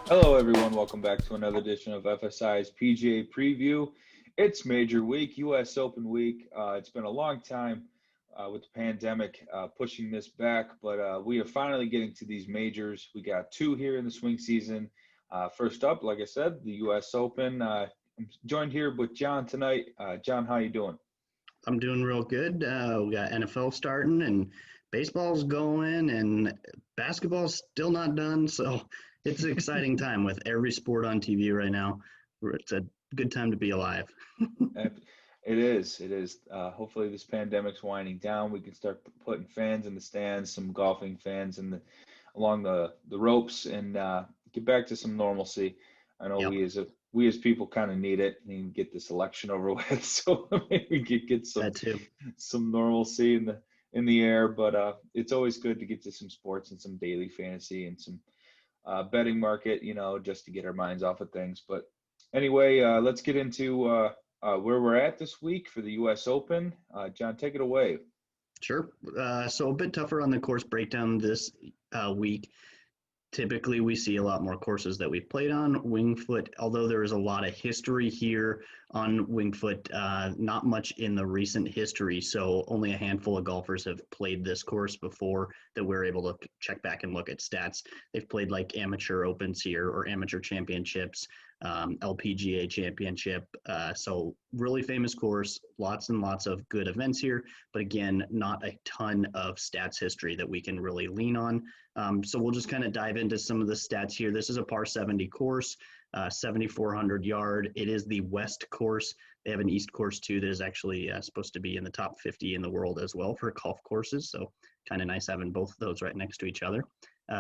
Hello, everyone. Welcome back to another edition of FSI's PGA Preview. It's Major Week, U.S. Open Week. It's been a long time with the pandemic pushing this back, but we are finally getting to these majors. We got two here in the swing season. First up, like I said, the U.S. Open. I'm joined here with John tonight. John, how you doing? I'm doing real good. We got NFL starting and baseball's going and basketball's still not done. So it's an exciting time with every sport on TV right now. It's a good time to be alive. It is. It is. Hopefully, this pandemic's winding down. We can start putting fans in the stands, some golfing fans along the ropes, and get back to some normalcy. I know Yep, we as people kind of need it and get this election over with, so maybe we could get that too. some normalcy in the air. But it's always good to get to some sports and some daily fantasy and some betting market, just to get our minds off of things. But anyway, let's get into where we're at this week for the U.S. Open. John, take it away. Sure. So a bit tougher on the course breakdown this week. Typically, we see a lot more courses that we've played on. Winged Foot, although there is a lot of history here on Winged Foot, not much in the recent history. So only a handful of golfers have played this course before that we're able to check back and look at stats. They've played like amateur opens here or amateur championships, LPGA championship. So really famous course, lots and lots of good events here. But again, not a ton of stats history that we can really lean on. So we'll just kind of dive into some of the stats here. This is a par 70 course, 7,400 yard. It is the West course. They have an East course too that is actually supposed to be in the top 50 in the world as well for golf courses. So kind of nice having both of those right next to each other.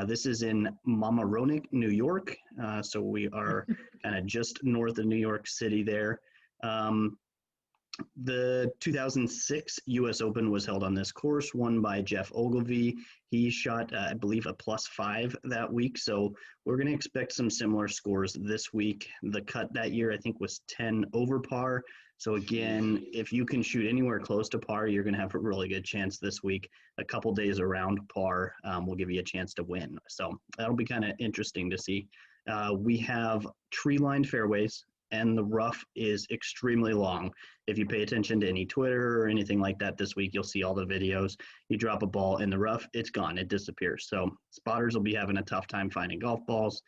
This is in Mamaroneck, New York. So we are kind of just north of New York City there. The 2006 U.S. Open was held on this course, won by Jeff Ogilvy. He shot, I believe, a +5 that week. So we're going to expect some similar scores this week. The cut that year, I think, was 10 over par. So again, if you can shoot anywhere close to par, you're going to have a really good chance this week. A couple days around par will give you a chance to win. So that'll be kind of interesting to see. We have tree-lined fairways, and the rough is extremely long. If you pay attention to any Twitter or anything like that this week, you'll see all the videos. You drop a ball in the rough, it's gone, it disappears. So spotters will be having a tough time finding golf balls.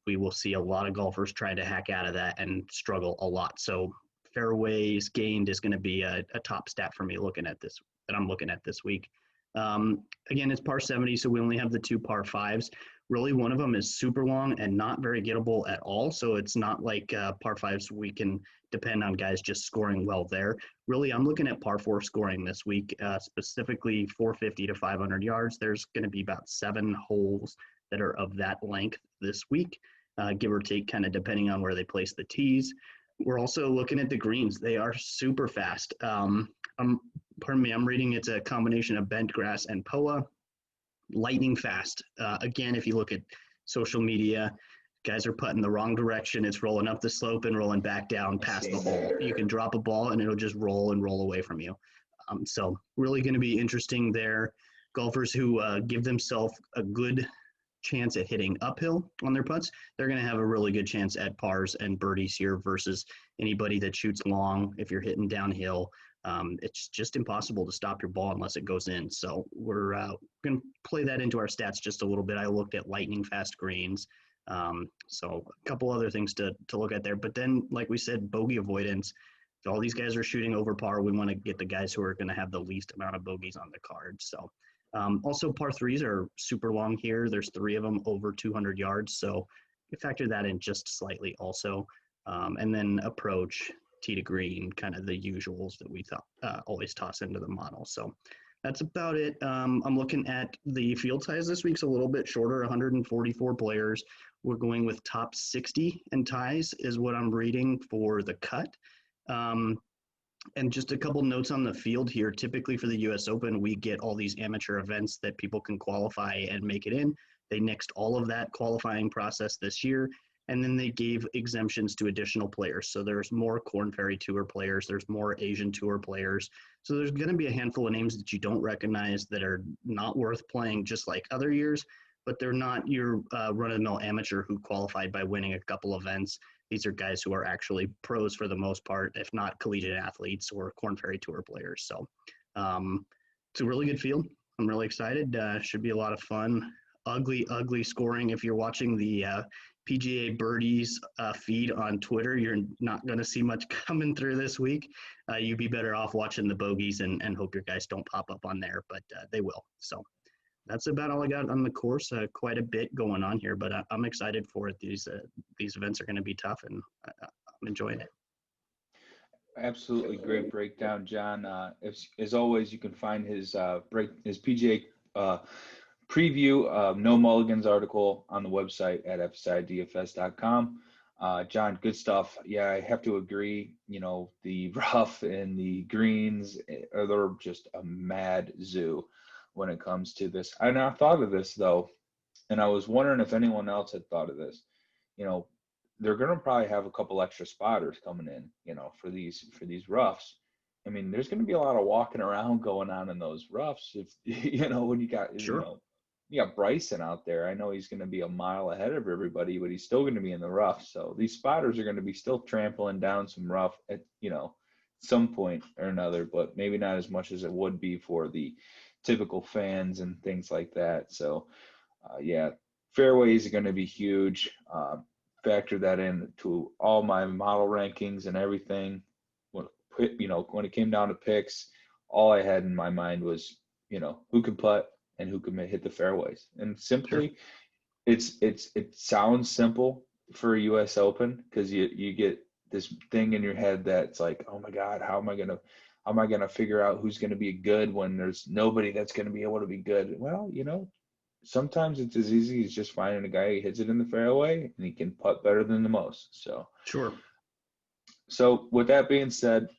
We will see a lot of golfers trying to hack out of that and struggle a lot. So fairways gained is going to be a top stat for me looking at this, that I'm looking at this week. Again, it's par 70, so we only have the two par 5s. Really, one of them is super long and not very gettable at all. So it's not like par 5s we can depend on guys just scoring well there. Really, I'm looking at par 4 scoring this week, specifically 450 to 500 yards. There's going to be about 7 holes that are of that length this week, give or take, kind of depending on where they place the tees. We're also looking at the greens. They are super fast. Pardon me, I'm reading it's a combination of bent grass and POA. Lightning fast. Again, if you look at social media, guys are putting the wrong direction. It's rolling up the slope and rolling back down past the hole. You can drop a ball and it'll just roll and roll away from you. So really going to be interesting there. Golfers who give themselves a good chance at hitting uphill on their putts, they're going to have a really good chance at pars and birdies here versus anybody that shoots long. If you're hitting downhill, it's just impossible to stop your ball unless it goes in. So we're going to play that into our stats just a little bit. I looked at lightning fast greens. So a couple other things to look at there. But then, like we said, bogey avoidance. If all these guys are shooting over par, we want to get the guys who are going to have the least amount of bogeys on the card. So also par 3s are super long here. There's 3 of them over 200 yards. So you factor that in just slightly also. And then approach, tee to green, kind of the usuals that we always toss into the model. So that's about it. I'm looking at the field size this week's a little bit shorter, 144 players. We're going with top 60 and ties is what I'm reading for the cut. And just a couple notes on the field here. Typically for the U.S. Open, we get all these amateur events that people can qualify and make it in. They nixed all of that qualifying process this year. And then they gave exemptions to additional players. So there's more Korn Ferry Tour players. There's more Asian Tour players. So there's going to be a handful of names that you don't recognize that are not worth playing just like other years. but they're not your run-of-the-mill amateur who qualified by winning a couple events. These are guys who are actually pros for the most part, if not collegiate athletes or Korn Ferry Tour players. So it's a really good field. I'm really excited. Should be a lot of fun. Ugly scoring. If you're watching the PGA Birdies feed on Twitter, you're not going to see much coming through this week. You'd be better off watching the bogeys and hope your guys don't pop up on there, but they will. So that's about all I got on the course. Quite a bit going on here, but I'm excited for it. These events are going to be tough, and I'm enjoying it. Absolutely great breakdown, John. As always, you can find his PGA preview, No Mulligans article on the website at fsidfs.com. John, good stuff. Yeah, I have to agree. You know, the rough and the greens, they're just a mad zoo when it comes to this. And I thought of this, though, and I was wondering if anyone else had thought of this. You know, they're going to probably have a couple extra spotters coming in, you know, for these roughs. I mean, there's going to be a lot of walking around going on in those roughs. If you know, when you got, Sure. you know, you got Bryson out there. I know he's going to be a mile ahead of everybody, but he's still going to be in the rough. So these spotters are going to be still trampling down some rough at, you know, some point or another, but maybe not as much as it would be for the typical fans and things like that. So, yeah, fairways are going to be huge. Factor that in to all my model rankings and everything. You know, when it came down to picks, all I had in my mind was, you know, who can putt and who can hit the fairways. And simply, it sounds simple for a U.S. Open because you get this thing in your head that's like, oh my God, how am I gonna figure out who's gonna be good when there's nobody that's gonna be able to be good? Well, you know, sometimes it's as easy as just finding a guy who hits it in the fairway and he can putt better than the most. So Sure. So with that being said,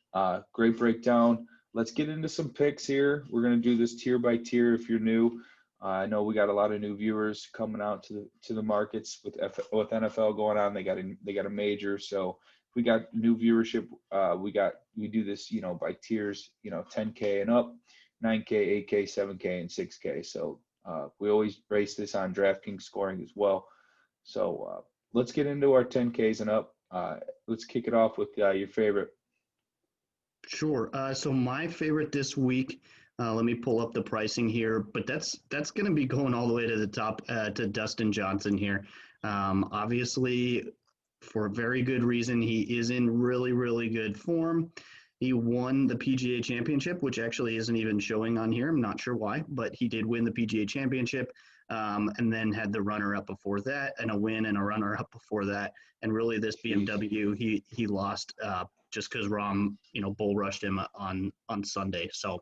great breakdown. Let's get into some picks here. We're going to do this tier by tier. If you're new, I know we got a lot of new viewers coming out to the markets with NFL going on. They got a major, so we got new viewership. We do this, you know, by tiers. You know, 10K and up, 9K, 8K, 7K, and 6K. So we always base this on DraftKings scoring as well. So let's get into our 10Ks and up. Let's kick it off with your favorite. Sure. So my favorite this week, let me pull up the pricing here, but that's going to be going all the way to the top to Dustin Johnson here. Obviously, for a very good reason, he is in really, really good form. He won the PGA Championship, which actually isn't even showing on here. I'm not sure why, but he did win the PGA Championship, and then had the runner-up before that, and a win and a runner-up before that. And really, this BMW, he lost just because Rahm, you know, bull rushed him on Sunday. So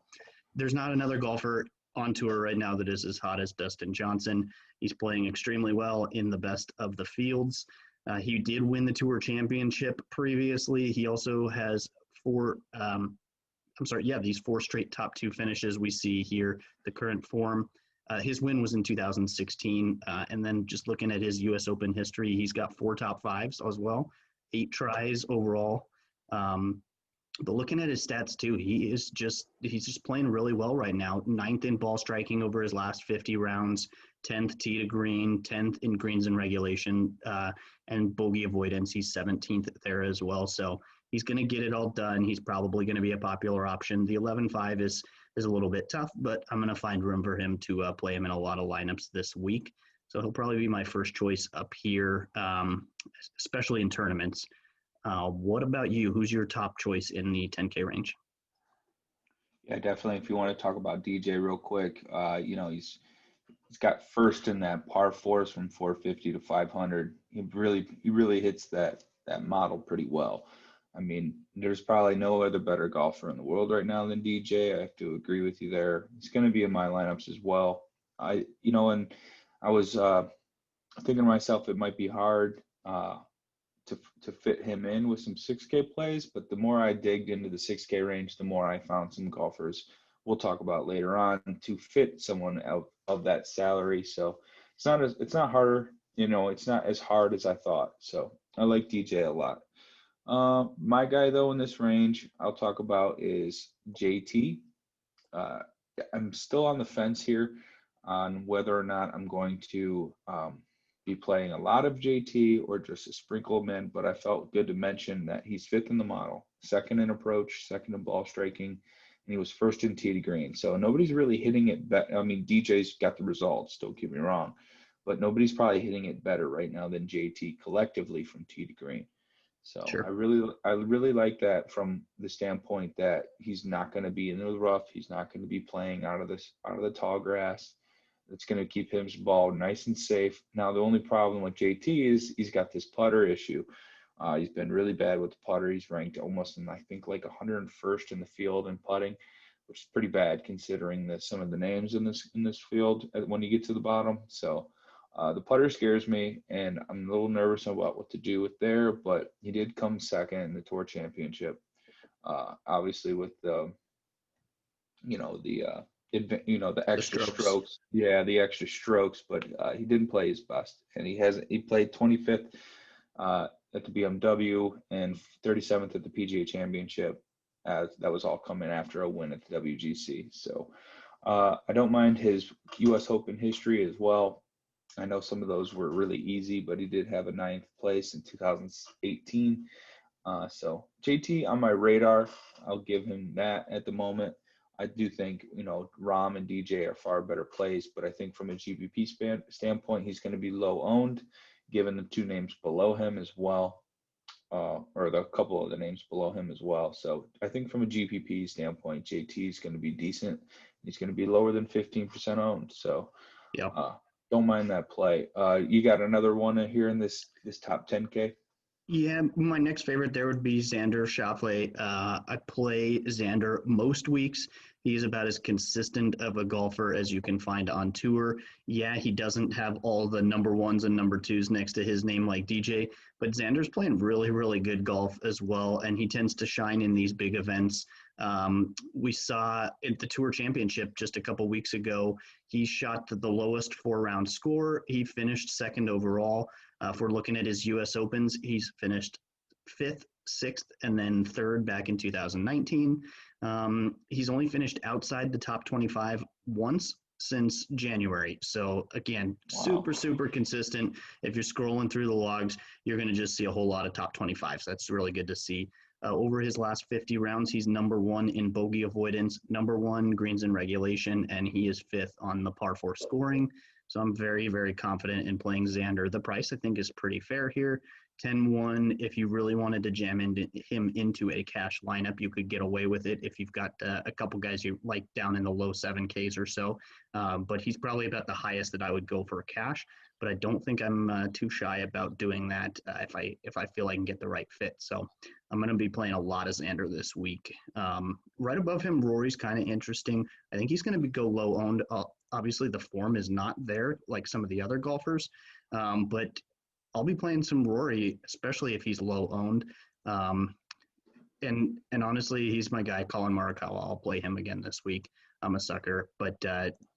there's not another golfer on tour right now that is as hot as Dustin Johnson. He's playing extremely well in the best of the fields. He did win the Tour Championship previously. He also has these 4 straight top 2 finishes we see here, the current form. His win was in 2016. And then just looking at his U.S. Open history, he's got 4 top 5s as well, 8 tries overall. But looking at his stats too, he's just playing really well right now. 9th in ball striking over his last 50 rounds, 10th tee to green, 10th in greens in regulation, and bogey avoidance. He's 17th there as well. So he's going to get it all done. He's probably going to be a popular option. The 11-5 is a little bit tough, but I'm going to find room for him to play him in a lot of lineups this week. So he'll probably be my first choice up here, especially in tournaments. What about you? Who's your top choice in the 10K range? Yeah, definitely. If you want to talk about DJ real quick, you know, he's got first in that par 4s from 450 to 500. He really hits that model pretty well. I mean, there's probably no other better golfer in the world right now than DJ. I have to agree with you there. He's going to be in my lineups as well. And I was thinking to myself, it might be hard to fit him in with some 6K plays, but the more I digged into the 6K range, the more I found some golfers we'll talk about later on to fit someone of that salary. So it's not harder, you know, it's not as hard as I thought. So I like DJ a lot. My guy though in this range I'll talk about is JT. I'm still on the fence here. on whether or not I'm going to be playing a lot of JT or just a sprinkle him in, but I felt good to mention that he's fifth in the model, second in approach, second in ball striking, and he was first in tee to green. So nobody's really hitting it. I mean, DJ's got the results, don't get me wrong, but nobody's probably hitting it better right now than JT collectively from tee to green. So Sure. I really like that from the standpoint that he's not going to be in the rough. He's not going to be playing out of the tall grass. It's going to keep his ball nice and safe. Now, the only problem with JT is he's got this putter issue. He's been really bad with the putter. He's ranked almost in, I think, like 101st in the field in putting, which is pretty bad considering some of the names in this field when you get to the bottom. So the putter scares me, and I'm a little nervous about what to do with there. But he did come second in the Tour Championship, obviously with the the extra strokes. Yeah, the extra strokes, but he didn't play his best, and he played 25th at the BMW and 37th at the PGA Championship. That was all coming after a win at the WGC. So I don't mind his U.S. Open history as well. I know some of those were really easy, but he did have a 9th place in 2018. So JT on my radar, I'll give him that at the moment. I do think, Rahm and DJ are far better plays, but I think from a GPP standpoint, he's going to be low owned, given the two names below him as well, or the couple of the names below him as well. So I think from a GPP standpoint, JT is going to be decent. He's going to be lower than 15% owned. So Yeah. Don't mind that play. You got another one here in this top 10K? Yeah, my next favorite there would be Xander Schauffele. I play Xander most weeks. He's about as consistent of a golfer as you can find on tour. Yeah, he doesn't have all the number ones and number twos next to his name like DJ, but Xander's playing really, really good golf as well, and he tends to shine in these big events. We saw at the Tour Championship just a couple weeks ago, he shot the lowest 4-round score. He finished second overall. If we're looking at his U.S. Opens, he's finished 5th, 6th, and then 3rd back in 2019. He's only finished outside the top 25 once since January. So again, super, super consistent. If you're scrolling through the logs, you're going to just see a whole lot of top 25s. That's really good to see. Over his last 50 rounds, he's number 1 in bogey avoidance, number 1 greens in regulation, and he is 5th on the par 4 scoring. So I'm very, very confident in playing Xander. The price, I think, is pretty fair here. 10-1, if you really wanted to jam him into a cash lineup, you could get away with it if you've got a couple guys you like down in the low 7Ks or so. But he's probably about the highest that I would go for cash. But I don't think I'm too shy about doing that if I feel I can get the right fit. So I'm going to be playing a lot of Xander this week. Right above him, Rory's kind of interesting. I think he's going to go low owned. Obviously, the form is not there like some of the other golfers, but I'll be playing some Rory, especially if he's low owned. And honestly, he's my guy, Colin Morikawa. I'll play him again this week. I'm a sucker, but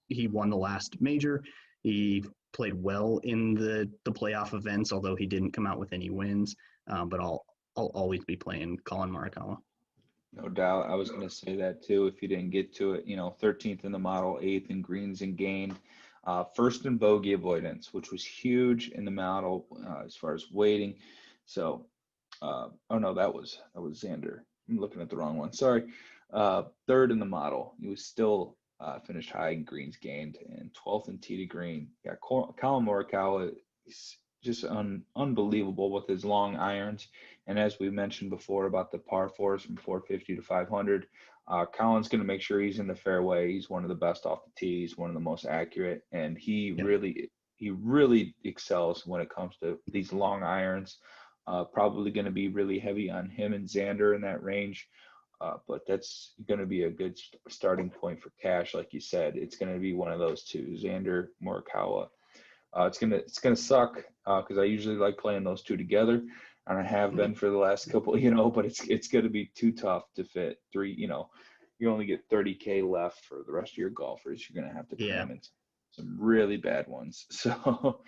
he won the last major. He played well in the playoff events, although he didn't come out with any wins. But I'll always be playing Colin Morikawa. No doubt. I was going to say that too. If you didn't get to it, 13th in the model, 8th in greens and gained, first in bogey avoidance, which was huge in the model as far as weighting. So, oh no, that was Xander. I'm looking at the wrong one. Sorry. 3rd in the model. He was still finished high in greens gained, and 12th in tee to green. Yeah, Colin Morikawa is just unbelievable with his long irons. And as we mentioned before about the par 4s from 450 to 500, Colin's going to make sure he's in the fairway. He's one of the best off the tee. He's one of the most accurate, and he really excels when it comes to these long irons. Probably going to be really heavy on him and Xander in that range. But that's going to be a good starting point for cash, like you said. It's going to be one of those two, Xander, Morikawa. It's gonna suck because I usually like playing those two together, and I have been for the last couple, but it's going to be too tough to fit three. You only get 30K left for the rest of your golfers. You're going to have to cram in some really bad ones. So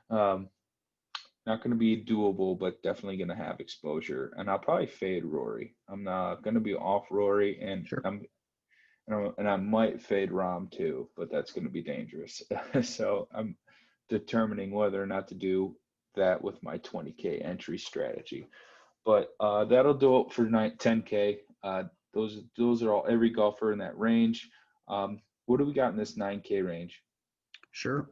not going to be doable, but definitely going to have exposure. And I'll probably fade Rory. I'm not going to be off Rory, and sure. and I might fade Rom too, but that's going to be dangerous. So I'm determining whether or not to do that with my 20K entry strategy. But that'll do it for 10K. Those are all every golfer in that range. What do we got in this 9K range? Sure.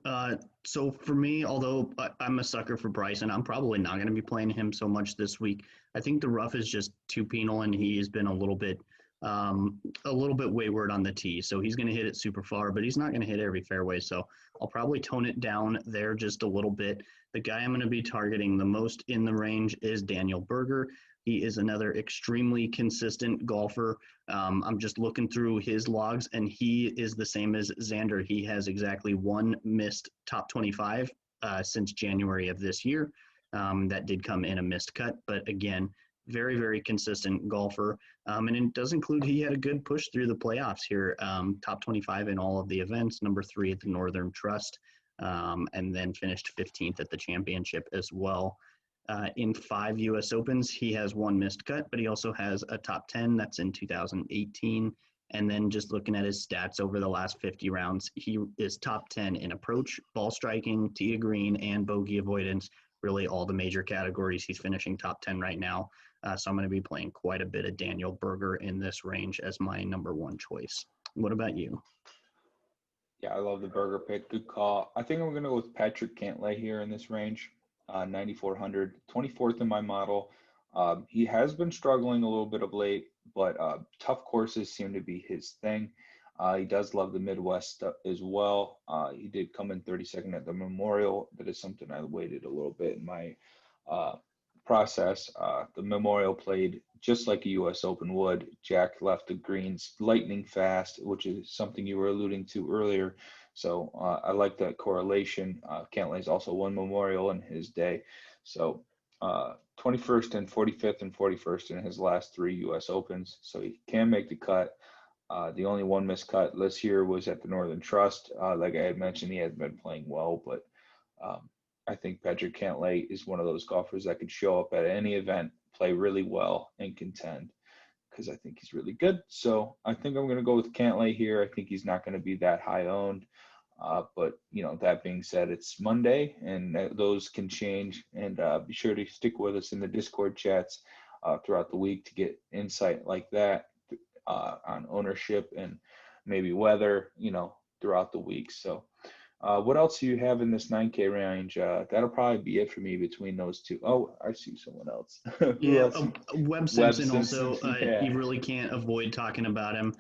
So for me, although I'm a sucker for Bryson, I'm probably not going to be playing him so much this week. I think the rough is just too penal, and he has been a little bit wayward on the tee. So he's going to hit it super far, but he's not going to hit every fairway. So I'll probably tone it down there just a little bit. The guy I'm going to be targeting the most in the range is Daniel Berger. He is another extremely consistent golfer. I'm just looking through his logs, and he is the same as Xander. He has exactly one missed top 25 since January of this year. That did come in a missed cut, but again, very, very consistent golfer. And it does include he had a good push through the playoffs here, top 25 in all of the events, number 3 at the Northern Trust, and then finished 15th at the championship as well. In 5 U.S. Opens, he has one missed cut, but he also has a top 10. That's in 2018. And then just looking at his stats over the last 50 rounds, he is top 10 in approach, ball striking, tee to green, and bogey avoidance. Really all the major categories. He's finishing top 10 right now. So I'm going to be playing quite a bit of Daniel Berger in this range as my number 1 choice. What about you? Yeah, I love the Berger pick. Good call. I think I'm going to go with Patrick Cantlay here in this range. 9,400, 24th in my model. He has been struggling a little bit of late, but tough courses seem to be his thing. He does love the Midwest as well. He did come in 32nd at the Memorial. That is something I waited a little bit in my process. The Memorial played just like a U.S. Open would. Jack left the greens lightning fast, which is something you were alluding to earlier. So I like that correlation. Cantlay's also won Memorial in his day. So 21st and 45th and 41st in his last 3 U.S. Opens. So he can make the cut. The only one missed cut this year was at the Northern Trust. Like I had mentioned, he hasn't been playing well, but I think Patrick Cantlay is one of those golfers that could show up at any event, play really well, and contend, because I think he's really good. So I think I'm going to go with Cantlay here. I think he's not going to be that high owned. But, that being said, it's Monday, and those can change. And be sure to stick with us in the Discord chats throughout the week to get insight like that on ownership and maybe weather, throughout the week. So what else do you have in this 9K range? That'll probably be it for me between those two. Oh, I see someone else. Who else? Webb Webb Simpson also, Simpson. Yeah. you really can't avoid talking about him.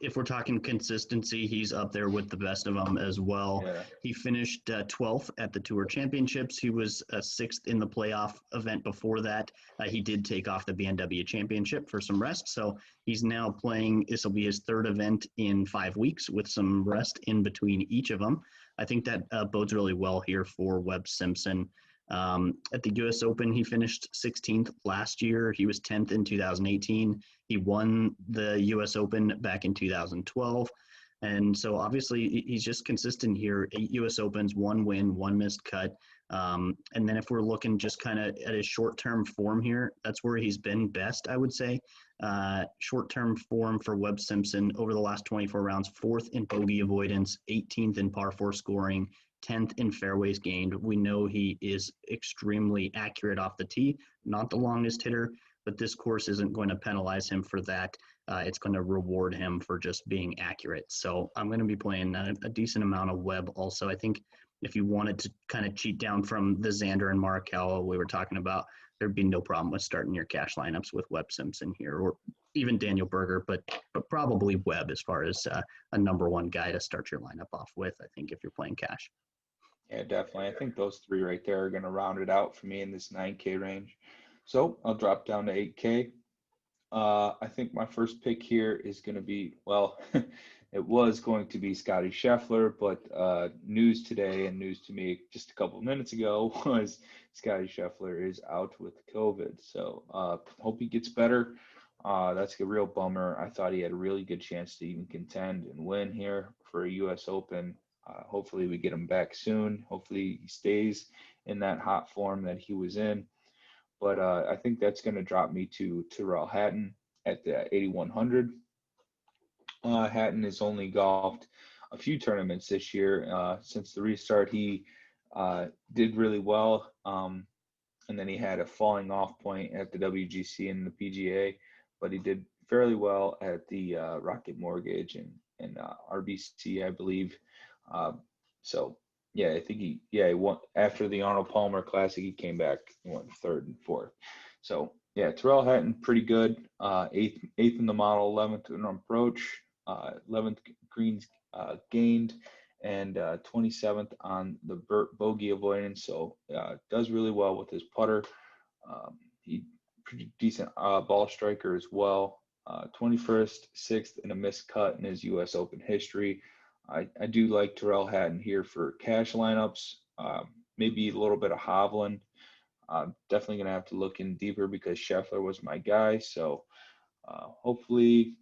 If we're talking consistency, he's up there with the best of them as well. Yeah. He finished 12th at the Tour Championships. He was 6th in the playoff event before that. He did take off the BMW Championship for some rest. So he's now playing, this will be his 3rd event in 5 weeks with some rest in between each of them. I think that bodes really well here for Webb Simpson. At the U.S. Open, he finished 16th last year. He was 10th in 2018. He won the U.S. Open back in 2012. And so obviously he's just consistent here. 8 U.S. Opens, 1 win, 1 missed cut. And then if we're looking just kind of at his short-term form here, that's where he's been best, I would say. Short-term form for Webb Simpson over the last 24 rounds, 4th in bogey avoidance, 18th in par 4 scoring, 10th in fairways gained. We know he is extremely accurate off the tee, not the longest hitter, but this course isn't going to penalize him for that. It's going to reward him for just being accurate. So I'm going to be playing a decent amount of Webb also. I think if you wanted to kind of cheat down from the Xander and Markel we were talking about, there'd be no problem with starting your cash lineups with Webb Simpson here, or even Daniel Berger, but probably Webb as far as a number 1 guy to start your lineup off with, I think, if you're playing cash. Yeah, definitely. I think those 3 right there are going to round it out for me in this 9K range. So I'll drop down to 8K. I think my first pick here is going to be, well, it was going to be Scotty Scheffler, but news today and news to me just a couple of minutes ago was Scotty Scheffler is out with COVID. So hope he gets better. That's a real bummer. I thought he had a really good chance to even contend and win here for a U.S. Open. Hopefully we get him back soon. Hopefully he stays in that hot form that he was in. But I think that's going to drop me to Tyrrell Hatton at the 8,100. Hatton has only golfed a few tournaments this year. Since the restart, he did really well. And then he had a falling off point at the WGC and the PGA, but he did fairly well at the Rocket Mortgage and RBC, I believe. So yeah, I think he won after the Arnold Palmer Classic. He came back and went third and fourth. So yeah, Tyrrell Hatton pretty good. Eighth in the model, 11th in approach, 11th greens gained, and 27th on the bogey avoidance. So does really well with his putter. He pretty decent ball striker as well. 21st, 6th in a missed cut in his U.S. Open history. I do like Tyrrell Hatton here for cash lineups. Maybe a little bit of Hovland. Definitely going to have to look in deeper because Scheffler was my guy. So hopefully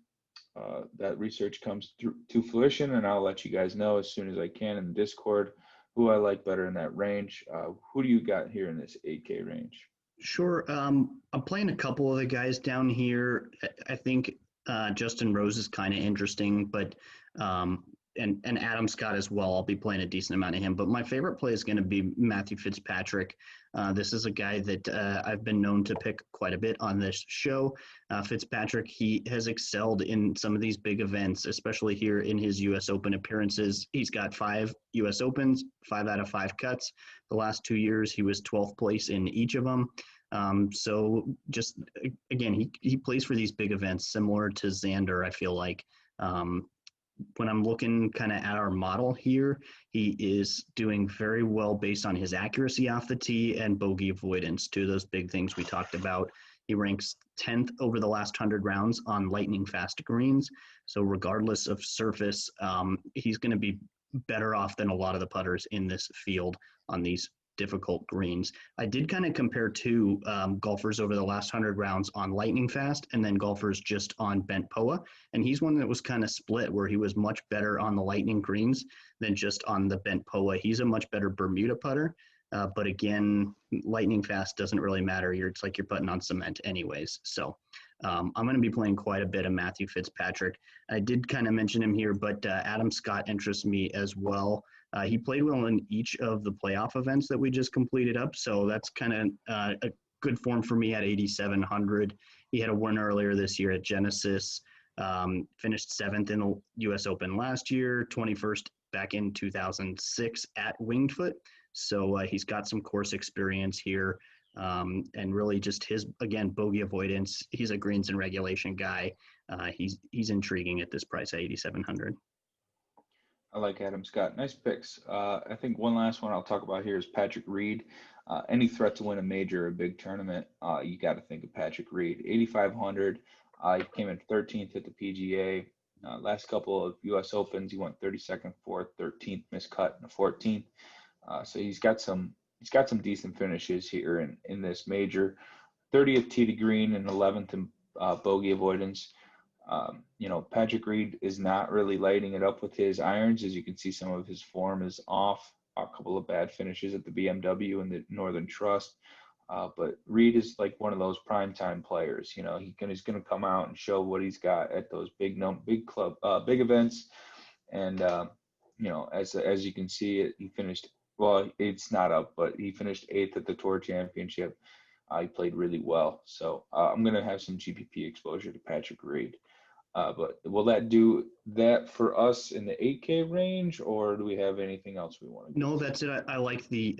that research comes to fruition, and I'll let you guys know as soon as I can in the Discord who I like better in that range. Who do you got here in this 8K range? Sure. I'm playing a couple of the guys down here. I think Justin Rose is kind of interesting, but and Adam Scott as well. I'll be playing a decent amount of him. But my favorite play is going to be Matthew Fitzpatrick. This is a guy that I've been known to pick quite a bit on this show. Fitzpatrick, he has excelled in some of these big events, especially here in his U.S. Open appearances. He's got 5 U.S. Opens, 5 out of 5 cuts. The last 2 years, he was 12th place in each of them. So just, again, he plays for these big events, similar to Xander, I feel like. When I'm looking kind of at our model here, he is doing very well based on his accuracy off the tee and bogey avoidance, two of those big things we talked about. He ranks 10th over the last 100 rounds on lightning fast greens. So regardless of surface, he's going to be better off than a lot of the putters in this field on these difficult greens. I did kind of compare two golfers over the last 100 rounds on lightning fast and then golfers just on bent POA. And he's one that was kind of split where he was much better on the lightning greens than just on the bent POA. He's a much better Bermuda putter. But again, lightning fast doesn't really matter. It's like you're putting on cement anyways. So I'm going to be playing quite a bit of Matthew Fitzpatrick. I did kind of mention him here, but Adam Scott interests me as well. He played well in each of the playoff events that we just completed up, so that's kind of a good form for me at 8,700. He had a win earlier this year at Genesis, finished 7th in the U.S. Open last year, 21st back in 2006 at Winged Foot. So he's got some course experience here, and really just his, again, bogey avoidance. He's a greens and regulation guy. He's intriguing at this price at 8,700. I like Adam Scott. Nice picks. I think one last one I'll talk about here is Patrick Reed. Any threat to win a major or a big tournament, you got to think of Patrick Reed. 8,500. He came in 13th at the PGA. Last couple of U.S. Opens, he went 32nd, 4th, 13th, missed cut, and a 14th. So he's got some decent finishes here in this major. 30th tee to green and 11th in bogey avoidance. Patrick Reed is not really lighting it up with his irons. As you can see, some of his form is off. A couple of bad finishes at the BMW and the Northern Trust. But Reed is like one of those primetime players. He's going to come out and show what he's got at those big events. And as you can see, he finished. Well, it's not up, but he finished 8th at the Tour Championship. He played really well. So I'm going to have some GPP exposure to Patrick Reed. But will that do that for us in the 8K range, or do we have anything else we want to do? No, that's it. I like the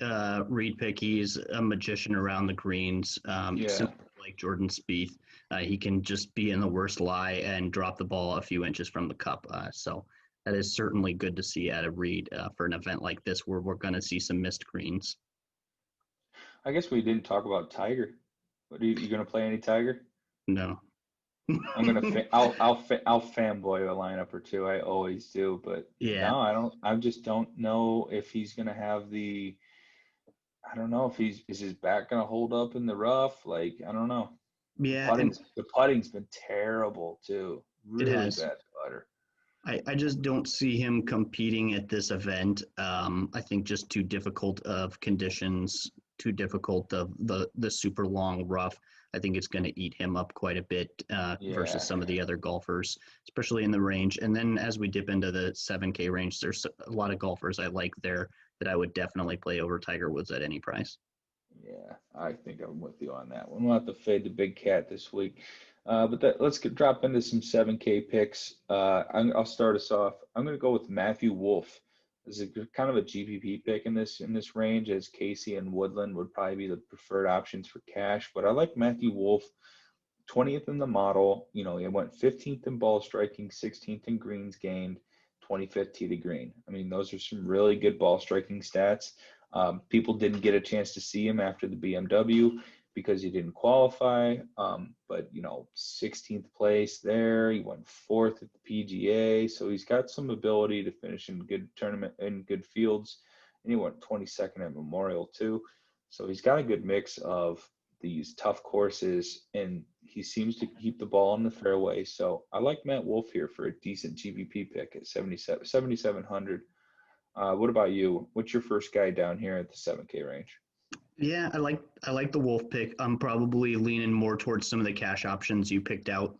Reed pick. He's a magician around the greens, similar like Jordan Spieth. He can just be in the worst lie and drop the ball a few inches from the cup. So that is certainly good to see out of Reed for an event like this where we're going to see some missed greens. I guess we didn't talk about Tiger. What are you going to play any Tiger? No. I'm gonna. I'll fanboy a lineup or two. I always do, but yeah. No, I don't. I just don't know if he's gonna have the. I don't know if is his back gonna hold up in the rough. Like I don't know. Yeah, the putting's been terrible too. Really bad putter. I just don't see him competing at this event. I think just too difficult of conditions too difficult. The super long rough, I think it's going to eat him up quite a bit versus some of the other golfers, especially in the range. And then as we dip into the 7K range, there's a lot of golfers I like there that I would definitely play over Tiger Woods at any price. Yeah, I think I'm with you on that one. We'll have to fade the big cat this week. Let's drop into some 7K picks. I'll start us off. I'm going to go with Matthew Wolff. This is kind of a GPP pick in this range, as Casey and Woodland would probably be the preferred options for cash. But I like Matthew Wolff, 20th in the model. He went 15th in ball striking, 16th in greens gained, 25th tee to green. I mean, those are some really good ball striking stats. People didn't get a chance to see him after the BMW because he didn't qualify. But 16th place there. He went 4th at the PGA, so he's got some ability to finish in good tournament in good fields. And he went 22nd at Memorial too. So he's got a good mix of these tough courses, and he seems to keep the ball in the fairway. So I like Matt Wolff here for a decent GPP pick at 7,700. What about you? What's your first guy down here at the 7K range? Yeah, I like the Wolf pick. I'm probably leaning more towards some of the cash options you picked out,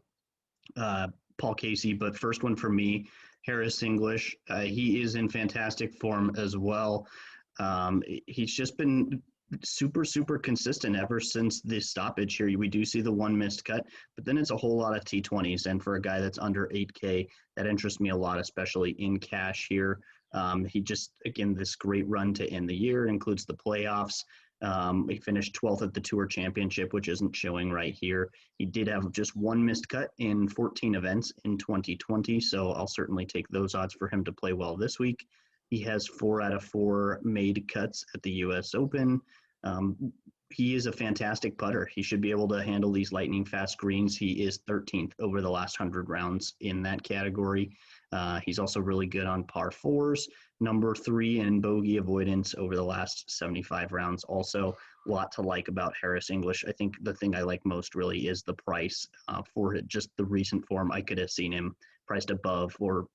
Paul Casey. But first one for me, Harris English. He is in fantastic form as well. He's just been super consistent ever since the stoppage here. We do see the one missed cut, but then it's a whole lot of T20s. And for a guy that's under 8K, that interests me a lot, especially in cash here. He just, again, this great run to end the year. It includes the playoffs. He finished 12th at the Tour Championship, which isn't showing right here. He did have just one missed cut in 14 events in 2020, so I'll certainly take those odds for him to play well this week. He has 4 out of 4 made cuts at the U.S. Open. He is a fantastic putter. He should be able to handle these lightning fast greens. He is 13th over the last 100 rounds in that category. He's also really good on par 4s, number 3 in bogey avoidance over the last 75 rounds. Also, a lot to like about Harris English. I think the thing I like most really is the price for just the recent form. I could have seen him priced above or,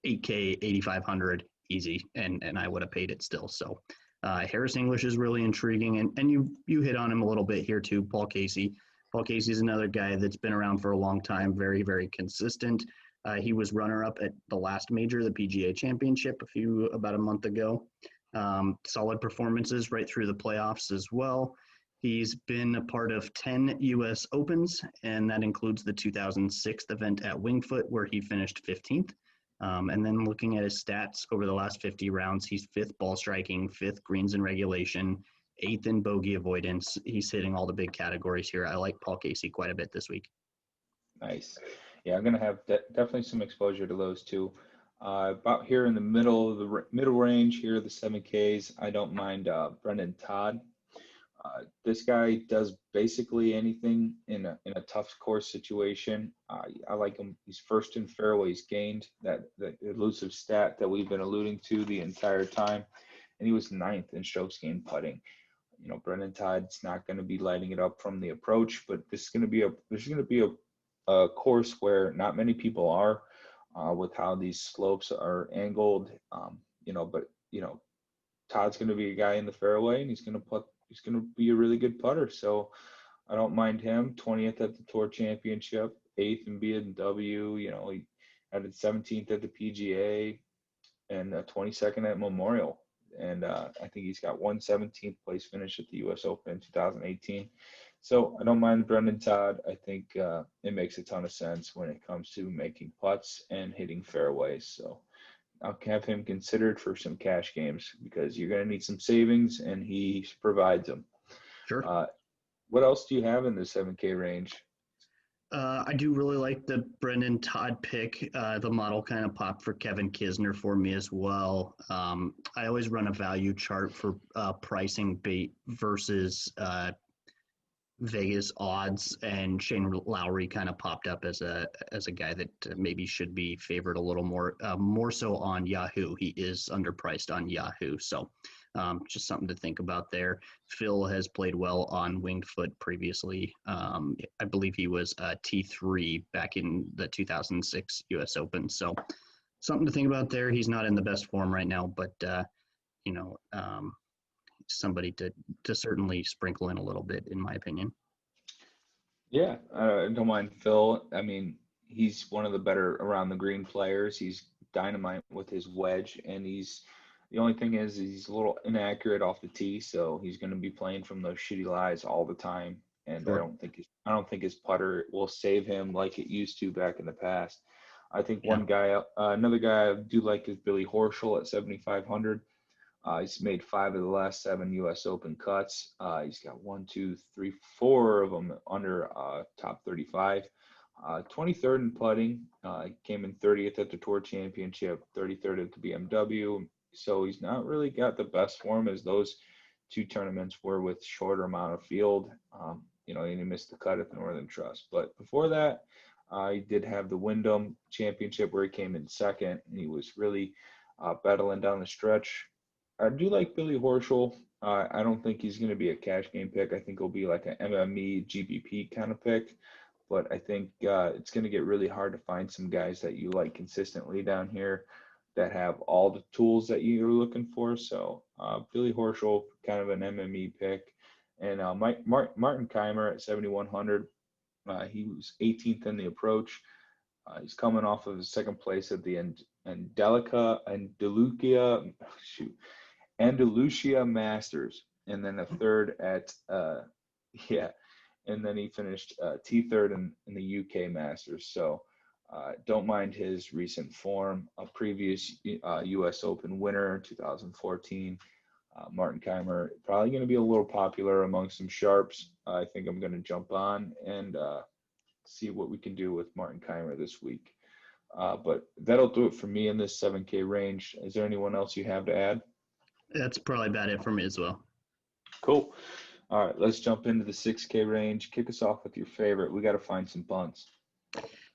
8K, 8,500 easy, and I would have paid it still. So Harris English is really intriguing, and you hit on him a little bit here too, Paul Casey. Paul Casey is another guy that's been around for a long time, very consistent. He was runner-up at the last major, the PGA Championship, about a month ago. Solid performances right through the playoffs as well. He's been a part of 10 U.S. Opens, and that includes the 2006 event at Winged Foot, where he finished 15th. And then looking at his stats over the last 50 rounds, he's 5th ball striking, 5th greens in regulation, 8th in bogey avoidance. He's hitting all the big categories here. I like Paul Casey quite a bit this week. Nice. Yeah, I'm going to have definitely some exposure to those two. About here in the middle of the middle range here, the 7Ks, I don't mind Brendan Todd. This guy does basically anything in a tough course situation. I like him. He's first in fairways gained, that elusive stat that we've been alluding to the entire time. And he was 9th in strokes gained putting. Brendan Todd's not going to be lighting it up from the approach, but there's going to be a course where not many people are with how these slopes are angled. Todd's going to be a guy in the fairway, and he's going to be a really good putter. So I don't mind him. 20th at the Tour Championship, 8th in BMW. He had 17th at the PGA and 22nd at Memorial. And I think he's got one 17th place finish at the U.S. Open in 2018. So I don't mind Brendan Todd. I think it makes a ton of sense when it comes to making putts and hitting fairways. So I'll have him considered for some cash games because you're going to need some savings, and he provides them. Sure. What else do you have in the 7K range? I do really like the Brendan Todd pick. The model kind of popped for Kevin Kisner for me as well. I always run a value chart for pricing bait versus Vegas odds, and Shane Lowry kind of popped up as a guy that maybe should be favored a little more so on Yahoo. He is underpriced on Yahoo, so just something to think about there. Phil has played well on Winged Foot previously. I believe he was T3 back in the 2006 U.S. Open, so something to think about there. He's not in the best form right now, but somebody to certainly sprinkle in a little bit, in my opinion. Yeah, I don't mind Phil. I mean, he's one of the better around the green players. He's dynamite with his wedge, and the only thing is he's a little inaccurate off the tee, so he's going to be playing from those shitty lies all the time. And Sure. I don't think his putter will save him like it used to back in the past. I think Yeah. another guy I do like is Billy Horschel at 7,500. He's made 5 of the last 7 U.S. Open cuts. He's got 1, 2, 3, 4 of them under top 35. 23rd in putting. He came in 30th at the Tour Championship, 33rd at the BMW. So he's not really got the best form as those 2 tournaments were with shorter amount of field. And he missed the cut at the Northern Trust. But before that, he did have the Wyndham Championship where he came in second, and he was really battling down the stretch. I do like Billy Horschel. I don't think he's going to be a cash game pick. I think he'll be like an MME GBP kind of pick. But I think it's going to get really hard to find some guys that you like consistently down here that have all the tools that you're looking for. So Billy Horschel, kind of an MME pick. And Martin Keimer at 7,100. He was 18th in the approach. He's coming off of his second place at the Andalusia Masters, and then a third at and then he finished T3rd in the UK Masters. So don't mind his recent form. A previous US Open winner in 2014. Martin Keimer probably going to be a little popular among some sharps. I think I'm going to jump on and see what we can do with Martin Keimer this week. But that'll do it for me in this 7K range. Is there anyone else you have to add? That's probably about it for me as well. Cool. All right, let's jump into the 6K range. Kick us off with your favorite. We got to find some bunts.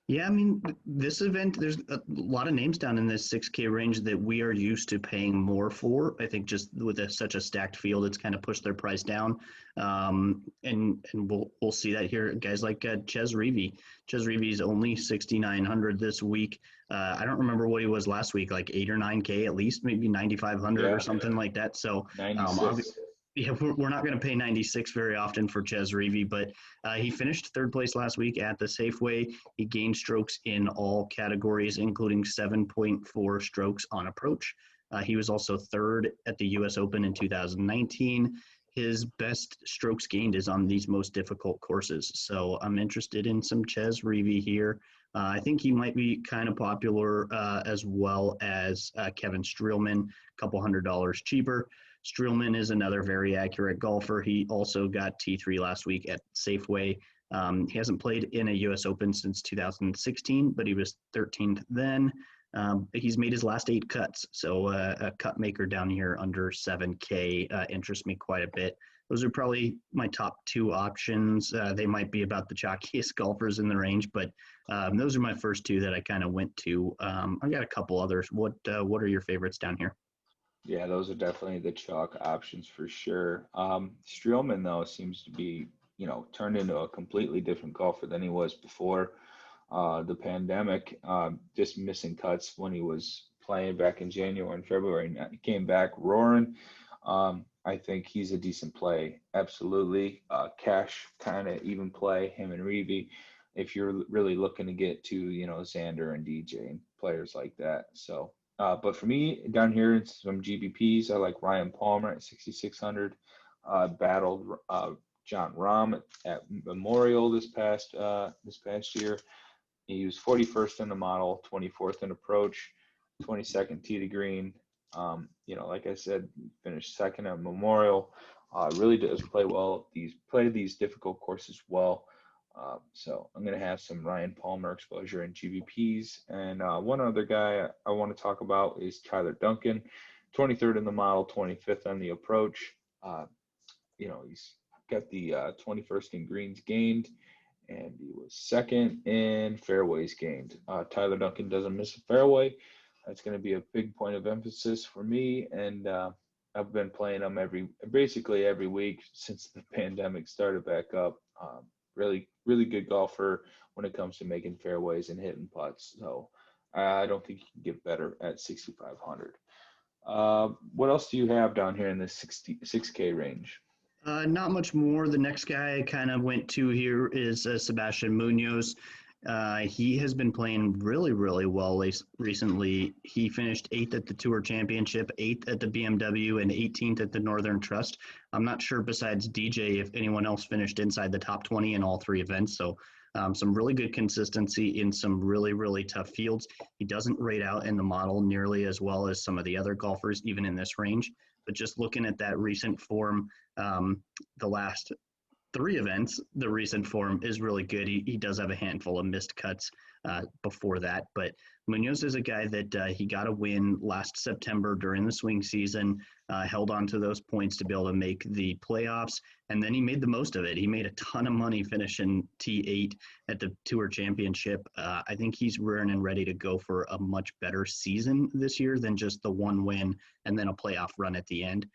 Yeah, I mean, this event, there's a lot of names down in this 6K range that we are used to paying more for. I think just with such a stacked field, it's kind of pushed their price down. And we'll see that here. Guys like Ches Reavie. Ches Reavie is only 6,900 this week. I don't remember what he was last week, like 8 or 9K at least, maybe 9,500 or something like that. So 96. Yeah, we're not going to pay 96 very often for Ches Reavie, but he finished 3rd place last week at the Safeway. He gained strokes in all categories, including 7.4 strokes on approach. He was also 3rd at the U.S. Open in 2019. His best strokes gained is on these most difficult courses. So I'm interested in some Ches Reavie here. I think he might be kind of popular as well as Kevin Streelman, a couple $100 cheaper. Streelman is another very accurate golfer. He also got T3 last week at Safeway. He hasn't played in a U.S. Open since 2016, but he was 13th then. He's made his last 8 cuts, so a cut maker down here under 7K interests me quite a bit. Those are probably my top 2 options. They might be about the chalkiest golfers in the range, but those are my first 2 that I kind of went to. I got a couple others. What are your favorites down here? Yeah, those are definitely the chalk options for sure. Streelman, though, seems to be, turned into a completely different golfer than he was before the pandemic. Just missing cuts when he was playing back in January and February. He came back roaring. I think he's a decent play. Absolutely. Cash kind of even play, him and Reavie, if you're really looking to get to, Xander and DJ and players like that. So. But for me, down here, it's some GBPs. I like Ryan Palmer at 6,600. Battled John Rahm at Memorial this past year. He was 41st in the model, 24th in approach, 22nd tee to green. Like I said, finished 2nd at Memorial. Really does play well. Play these difficult courses well. So I'm going to have some Ryan Palmer exposure in GBPs. And one other guy I want to talk about is Tyler Duncan, 23rd in the model, 25th on the approach. He's got the 21st in greens gained, and he was 2nd in fairways gained. Tyler Duncan doesn't miss a fairway. That's going to be a big point of emphasis for me. And I've been playing him basically every week since the pandemic started back up. Really, really good golfer when it comes to making fairways and hitting putts. So I don't think you can get better at 6,500. What else do you have down here in the 6K range? Not much more. The next guy I kind of went to here is Sebastian Munoz. He has been playing really, really well recently. He finished 8th at the Tour Championship, 8th at the BMW, and 18th at the Northern Trust. I'm not sure besides DJ if anyone else finished inside the top 20 in all three events. So some really good consistency in some really, really tough fields. He doesn't rate out in the model nearly as well as some of the other golfers, even in this range. But just looking at that recent form, the last three events, the recent form is really good. He does have a handful of missed cuts before that, but Munoz is a guy that he got a win last September during the swing season, held on to those points to be able to make the playoffs, and then he made the most of it. He made a ton of money finishing T8 at the Tour Championship. I think he's rearing and ready to go for a much better season this year than just the one win and then a playoff run at the end.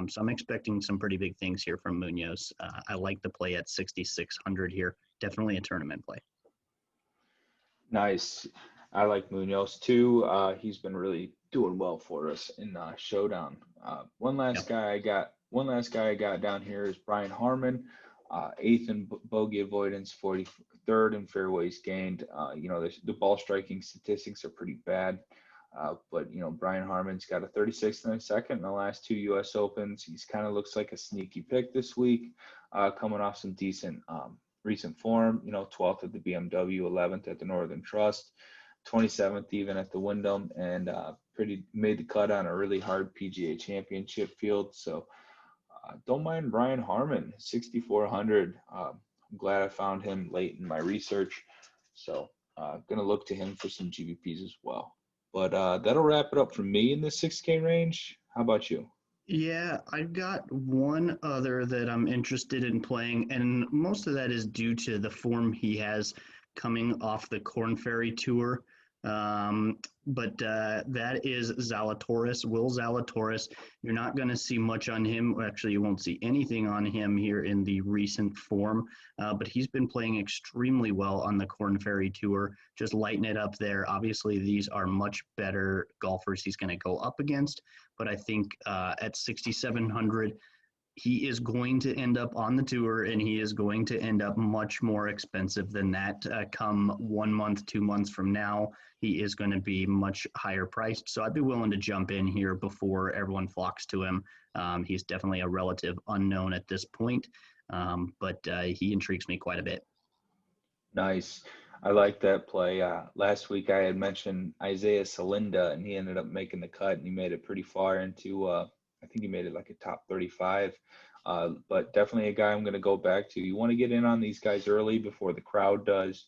So I'm expecting some pretty big things here from Munoz. I like the play at 6,600 here. Definitely a tournament play. Nice. I like Munoz too. He's been really doing well for us in Showdown. One last guy I got down here is Brian Harman, 8th in bogey avoidance, 43rd in fairways gained. The ball striking statistics are pretty bad. But Brian Harman's got a 36th and a second in the last two U.S. Opens. He's kind of looks like a sneaky pick this week, coming off some decent recent form. 12th at the BMW, 11th at the Northern Trust, 27th even at the Wyndham, and made the cut on a really hard PGA Championship field. So don't mind Brian Harman, 6,400. I'm glad I found him late in my research. So gonna look to him for some GVPs as well. But that'll wrap it up for me in the 6K range. How about you? Yeah, I've got one other that I'm interested in playing, and most of that is due to the form he has coming off the Korn Ferry Tour. But that is Zalatoris, Will Zalatoris. You're not going to see much on him. Actually, you won't see anything on him here in the recent form. But he's been playing extremely well on the Korn Ferry Tour, just lighting it up there. Obviously, these are much better golfers he's going to go up against. But I think at 6,700, he is going to end up on the tour, and he is going to end up much more expensive than that. Come 1 month, 2 months from now, he is going to be much higher priced. So I'd be willing to jump in here before everyone flocks to him. He's definitely a relative unknown at this point, but he intrigues me quite a bit. Nice. I like that play. Last week I had mentioned Isaiah Salinda, and he ended up making the cut, and he made it pretty far into I think he made it like a top 35, but definitely a guy I'm going to go back to. You want to get in on these guys early before the crowd does.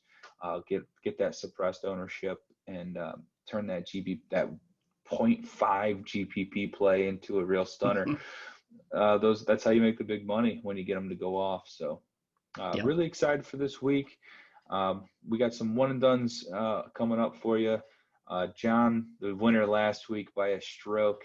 Get that suppressed ownership and turn that that 0.5 GPP play into a real stunner. That's how you make the big money when you get them to go off. So Yep. Really excited for this week. We got some one and dones coming up for you. John, the winner last week by a stroke.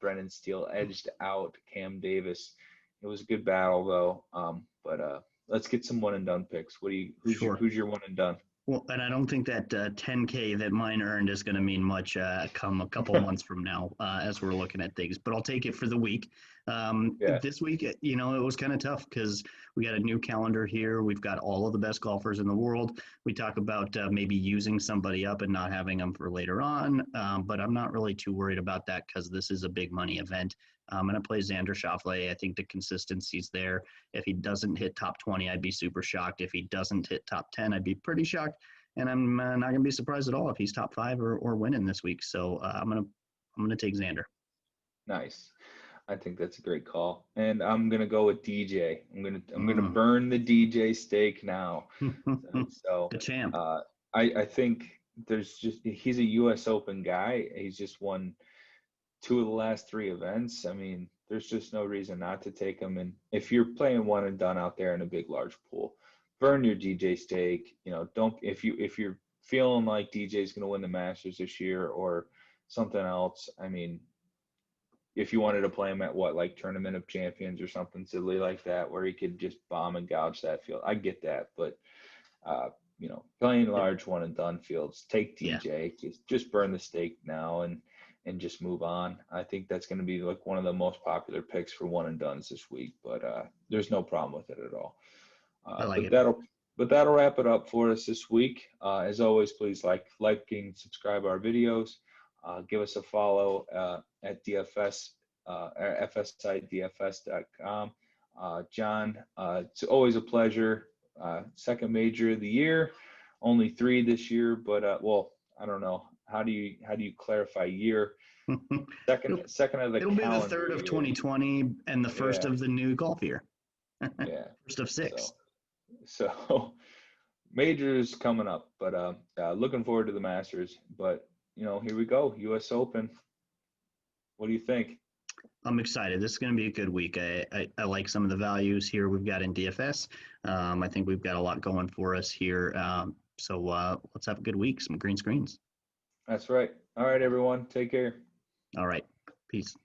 Brendan Steele edged out Cam Davis. It was a good battle though. But let's get some one and done picks. Who's your one and done? Well, and I don't think that 10K that mine earned is going to mean much come a couple months from now as we're looking at things. But I'll take it for the week. This week, it was kind of tough because we got a new calendar here. We've got all of the best golfers in the world. We talk about maybe using somebody up and not having them for later on. But I'm not really too worried about that because this is a big money event. I'm going to play Xander Schauffele. I think the consistency's there. If he doesn't hit top 20, I'd be super shocked. If he doesn't hit top 10, I'd be pretty shocked. And I'm not going to be surprised at all if he's top 5 or winning this week. So I'm gonna take Xander. Nice. I think that's a great call. And I'm gonna go with DJ. I'm gonna burn the DJ stake now. So the champ. I think he's a US Open guy. He's just won 2 of the last 3 events. I mean, there's just no reason not to take him. And if you're playing one and done out there in a big, large pool, burn your DJ stake. Don't if you're feeling like DJ's going to win the Masters this year or something else. I mean, if you wanted to play him at like Tournament of Champions or something silly like that, where he could just bomb and gouge that field, I get that. But playing large one and done fields, take DJ. Just burn the stake now and and just move on. I think that's going to be like one of the most popular picks for one and dones this week, but there's no problem with it at all. I like it. That'll wrap it up for us this week. As always, please like and subscribe our videos. Give us a follow at DFS, FSIDFS.com. John, it's always a pleasure. Second major of the year, only 3 this year, but well, I don't know. How do you clarify year? Second of the it'll be the third of year. 2020 and the first of the new golf year. Yeah. First of 6. So majors coming up, but looking forward to the Masters. But here we go, U.S. Open. What do you think? I'm excited. This is going to be a good week. I like some of the values here we've got in DFS. I think we've got a lot going for us here. So let's have a good week. Some green screens. That's right. All right, everyone. Take care. All right. Peace.